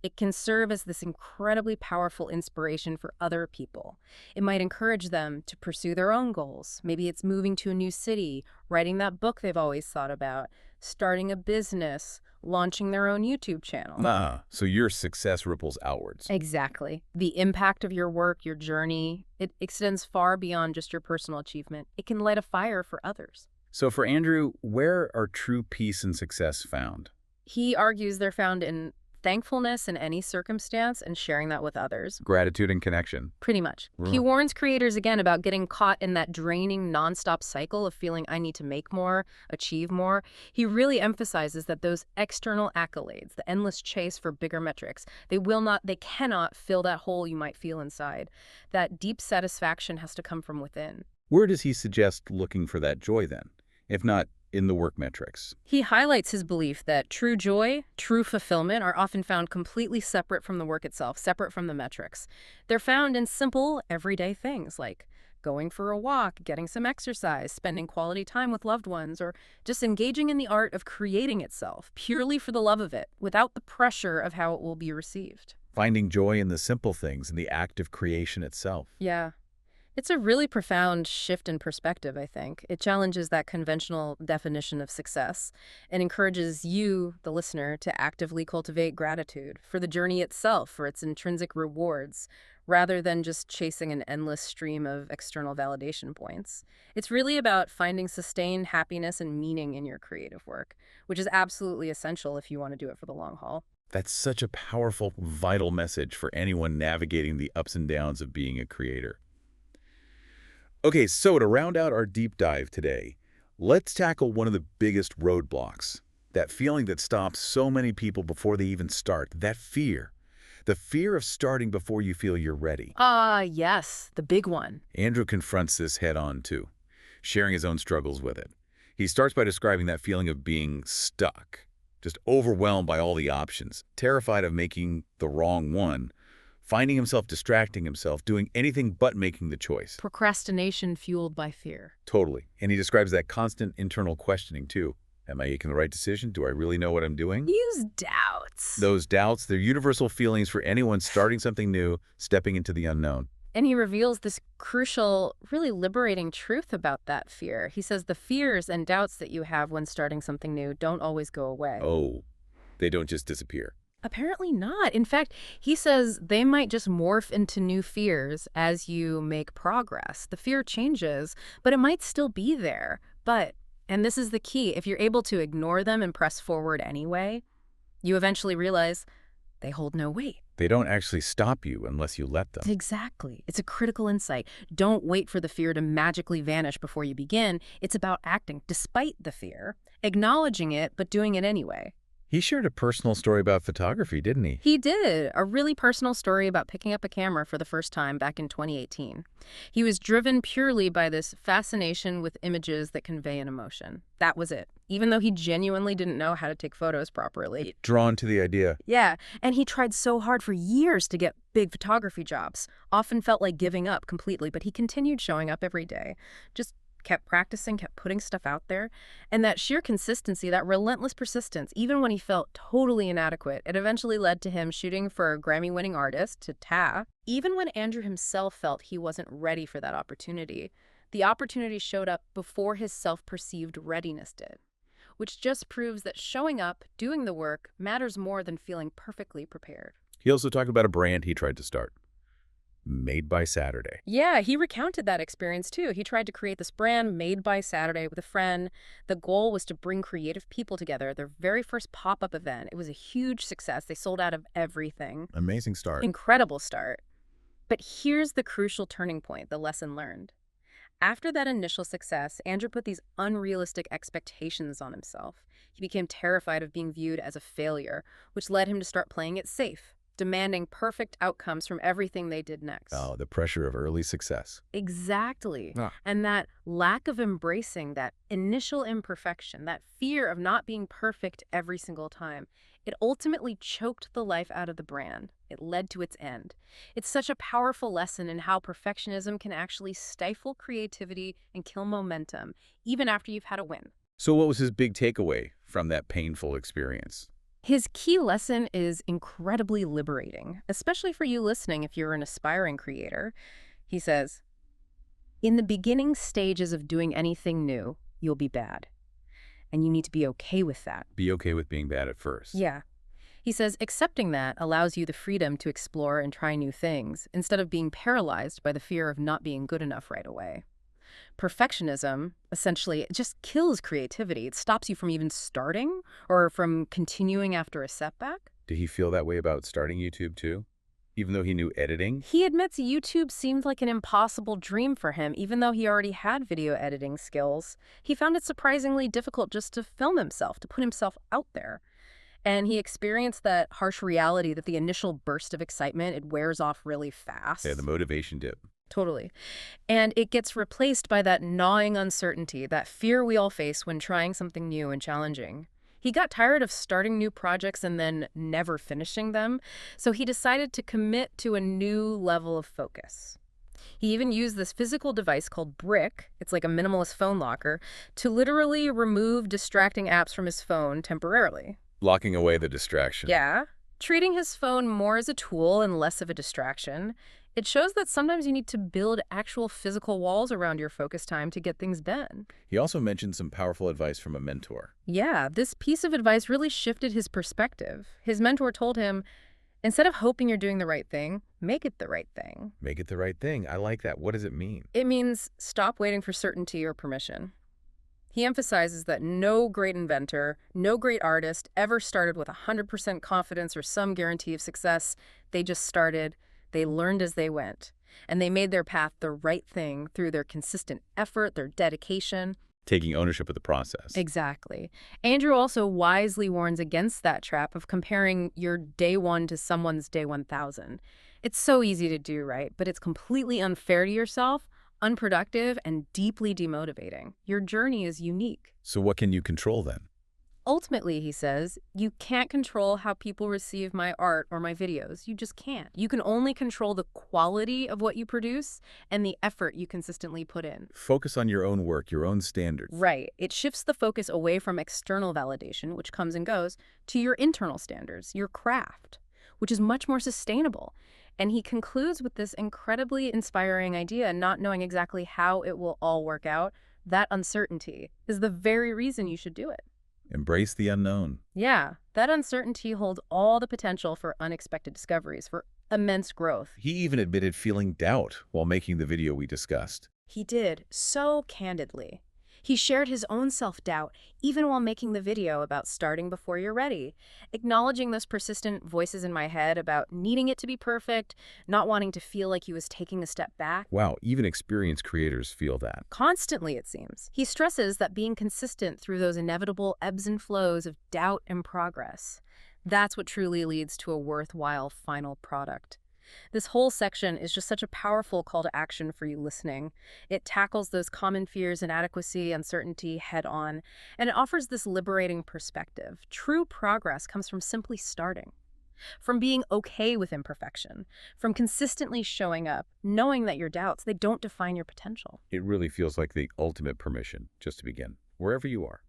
It can serve as this incredibly powerful inspiration for other people. It might encourage them to pursue their own goals. Maybe it's moving to a new city, writing that book they've always thought about, starting a business, launching their own YouTube channel. So your success ripples outwards. Exactly. The impact of your work, your journey, it extends far beyond just your personal achievement. It can light a fire for others. So for Andrew, where are true peace and success found? He argues they're found in thankfulness in any circumstance and sharing that with others. Gratitude and connection. Pretty much. He warns creators again about getting caught in that draining, nonstop cycle of feeling I need to make more, achieve more. He really emphasizes that those external accolades, the endless chase for bigger metrics, they cannot fill that hole you might feel inside. That deep satisfaction has to come from within. Where does he suggest looking for that joy then, if not in the work metrics? He highlights his belief that true joy, true fulfillment are often found completely separate from the work itself, separate from the metrics. They're found in simple, everyday things like going for a walk, getting some exercise, spending quality time with loved ones, or just engaging in the art of creating itself, purely for the love of it, without the pressure of how it will be received. Finding joy in the simple things, in the act of creation itself. Yeah. It's a really profound shift in perspective, I think. It challenges that conventional definition of success and encourages you, the listener, to actively cultivate gratitude for the journey itself, for its intrinsic rewards, rather than just chasing an endless stream of external validation points. It's really about finding sustained happiness and meaning in your creative work, which is absolutely essential if you want to do it for the long haul. That's such a powerful, vital message for anyone navigating the ups and downs of being a creator. Okay, so to round out our deep dive today, let's tackle one of the biggest roadblocks. That feeling that stops so many people before they even start. That fear. The fear of starting before you feel you're ready. Yes, the big one. Andrew confronts this head on too, sharing his own struggles with it. He starts by describing that feeling of being stuck, just overwhelmed by all the options, terrified of making the wrong one, finding himself distracting himself, doing anything but making the choice. Procrastination fueled by fear. Totally. And he describes that constant internal questioning too. Am I making the right decision? Do I really know what I'm doing? Use doubts. Those doubts, they're universal feelings for anyone starting something new, stepping into the unknown. And he reveals this crucial, really liberating truth about that fear. He says the fears and doubts that you have when starting something new don't always go away. Oh, they don't just disappear. Apparently not. In fact, he says they might just morph into new fears as you make progress. The fear changes, but it might still be there. But, and this is the key, if you're able to ignore them and press forward anyway, you eventually realize they hold no weight. They don't actually stop you unless you let them. Exactly. It's a critical insight. Don't wait for the fear to magically vanish before you begin. It's about acting despite the fear, acknowledging it, but doing it anyway. He shared a personal story about photography, didn't he? He did. A really personal story about picking up a camera for the first time back in 2018. He was driven purely by this fascination with images that convey an emotion. That was it. Even though he genuinely didn't know how to take photos properly. Drawn to the idea. Yeah, and he tried so hard for years to get big photography jobs. Often felt like giving up completely, but he continued showing up every day. Just kept practicing, kept putting stuff out there. And that sheer consistency, that relentless persistence, even when he felt totally inadequate, it eventually led to him shooting for a Grammy-winning artist, to Ta. Even when Andrew himself felt he wasn't ready for that opportunity, the opportunity showed up before his self-perceived readiness did, which just proves that showing up, doing the work, matters more than feeling perfectly prepared. He also talked about a brand he tried to start, Made by Saturday. Yeah, he recounted that experience too. He tried to create this brand, Made by Saturday, with a friend. The goal was to bring creative people together. Their very first pop-up event. It was a huge success. They sold out of everything. Amazing start. Incredible start. But here's the crucial turning point, the lesson learned. After that initial success, Andrew put these unrealistic expectations on himself. He became terrified of being viewed as a failure, which led him to start playing it safe, demanding perfect outcomes from everything they did next. Oh, the pressure of early success. Exactly. Ah. And that lack of embracing that initial imperfection, that fear of not being perfect every single time, it ultimately choked the life out of the brand. It led to its end. It's such a powerful lesson in how perfectionism can actually stifle creativity and kill momentum, even after you've had a win. So what was his big takeaway from that painful experience? His key lesson is incredibly liberating, especially for you listening if you're an aspiring creator. He says, in the beginning stages of doing anything new, you'll be bad. And you need to be okay with that. Be okay with being bad at first. Yeah. He says accepting that allows you the freedom to explore and try new things instead of being paralyzed by the fear of not being good enough right away. Perfectionism, essentially, it just kills creativity. It stops you from even starting or from continuing after a setback. Did he feel that way about starting YouTube too? Even though he knew editing? He admits YouTube seemed like an impossible dream for him, even though he already had video editing skills. He found it surprisingly difficult just to film himself, to put himself out there. And he experienced that harsh reality that the initial burst of excitement, it wears off really fast. Yeah, the motivation dip. Totally. And it gets replaced by that gnawing uncertainty, that fear we all face when trying something new and challenging. He got tired of starting new projects and then never finishing them, so he decided to commit to a new level of focus. He even used this physical device called Brick, it's like a minimalist phone locker, to literally remove distracting apps from his phone temporarily. Locking away the distraction. Yeah, treating his phone more as a tool and less of a distraction. It shows that sometimes you need to build actual physical walls around your focus time to get things done. He also mentioned some powerful advice from a mentor. Yeah, this piece of advice really shifted his perspective. His mentor told him, instead of hoping you're doing the right thing, make it the right thing. Make it the right thing. I like that. What does it mean? It means stop waiting for certainty or permission. He emphasizes that no great inventor, no great artist ever started with 100% confidence or some guarantee of success. They just started. They learned as they went, and they made their path the right thing through their consistent effort, their dedication. Taking ownership of the process. Exactly. Andrew also wisely warns against that trap of comparing your day one to someone's day 1,000. It's so easy to do, right? But it's completely unfair to yourself, unproductive, and deeply demotivating. Your journey is unique. So what can you control then? Ultimately, he says, you can't control how people receive my art or my videos. You just can't. You can only control the quality of what you produce and the effort you consistently put in. Focus on your own work, your own standards. Right. It shifts the focus away from external validation, which comes and goes, to your internal standards, your craft, which is much more sustainable. And he concludes with this incredibly inspiring idea, not knowing exactly how it will all work out. That uncertainty is the very reason you should do it. Embrace the unknown. Yeah, that uncertainty holds all the potential for unexpected discoveries, for immense growth. He even admitted feeling doubt while making the video we discussed. He did, so candidly. He shared his own self-doubt, even while making the video about starting before you're ready, acknowledging those persistent voices in my head about needing it to be perfect, not wanting to feel like he was taking a step back. Wow, even experienced creators feel that. Constantly, it seems. He stresses that being consistent through those inevitable ebbs and flows of doubt and progress, that's what truly leads to a worthwhile final product. This whole section is just such a powerful call to action for you listening. It tackles those common fears, inadequacy, uncertainty head on, and it offers this liberating perspective. True progress comes from simply starting. from being okay with imperfection, from consistently showing up, knowing that your doubts, they don't define your potential. It really feels like the ultimate permission, just to begin, wherever you are.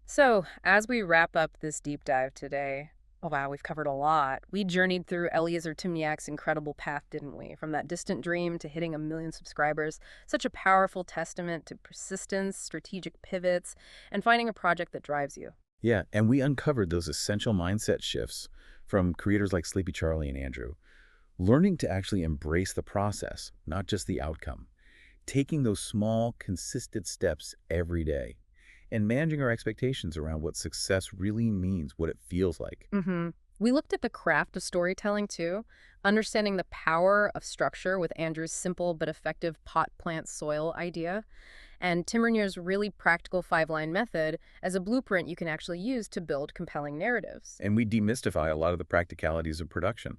So, as we wrap up this deep dive today, oh wow, we've covered a lot. We journeyed through Eliezer Timiak's incredible path, didn't we? From that distant dream to hitting 1 million subscribers. Such a powerful testament to persistence, strategic pivots, and finding a project that drives you. Yeah, and we uncovered those essential mindset shifts from creators like Sleepy Charlie and Andrew. Learning to actually embrace the process, not just the outcome. Taking those small, consistent steps every day. And managing our expectations around what success really means, what it feels like. We looked at the craft of storytelling too, understanding the power of structure with Andrew's simple but effective pot plant soil idea, and Timurnier's really practical 5-line method as a blueprint you can actually use to build compelling narratives. And we demystify a lot of the practicalities of production,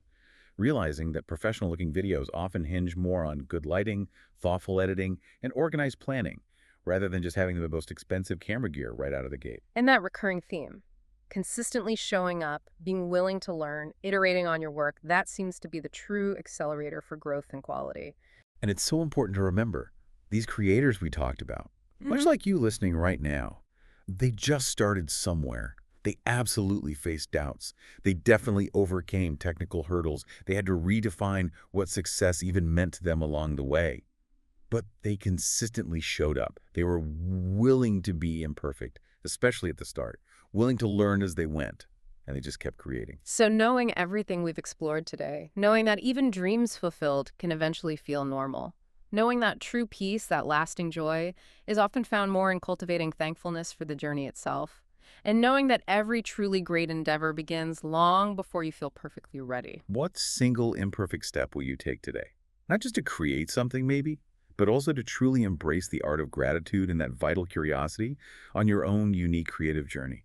realizing that professional-looking videos often hinge more on good lighting, thoughtful editing, and organized planning, rather than just having the most expensive camera gear right out of the gate. And that recurring theme, consistently showing up, being willing to learn, iterating on your work, that seems to be the true accelerator for growth and quality. And it's so important to remember, these creators we talked about, much Mhm. like you listening right now, they just started somewhere. They absolutely faced doubts. They definitely overcame technical hurdles. They had to redefine what success even meant to them along the way. But they consistently showed up. They were willing to be imperfect, especially at the start, willing to learn as they went, and they just kept creating. So knowing everything we've explored today, knowing that even dreams fulfilled can eventually feel normal, knowing that true peace, that lasting joy, is often found more in cultivating thankfulness for the journey itself, and knowing that every truly great endeavor begins long before you feel perfectly ready. What single imperfect step will you take today? Not just to create something, maybe, but also to truly embrace the art of gratitude and that vital curiosity on your own unique creative journey.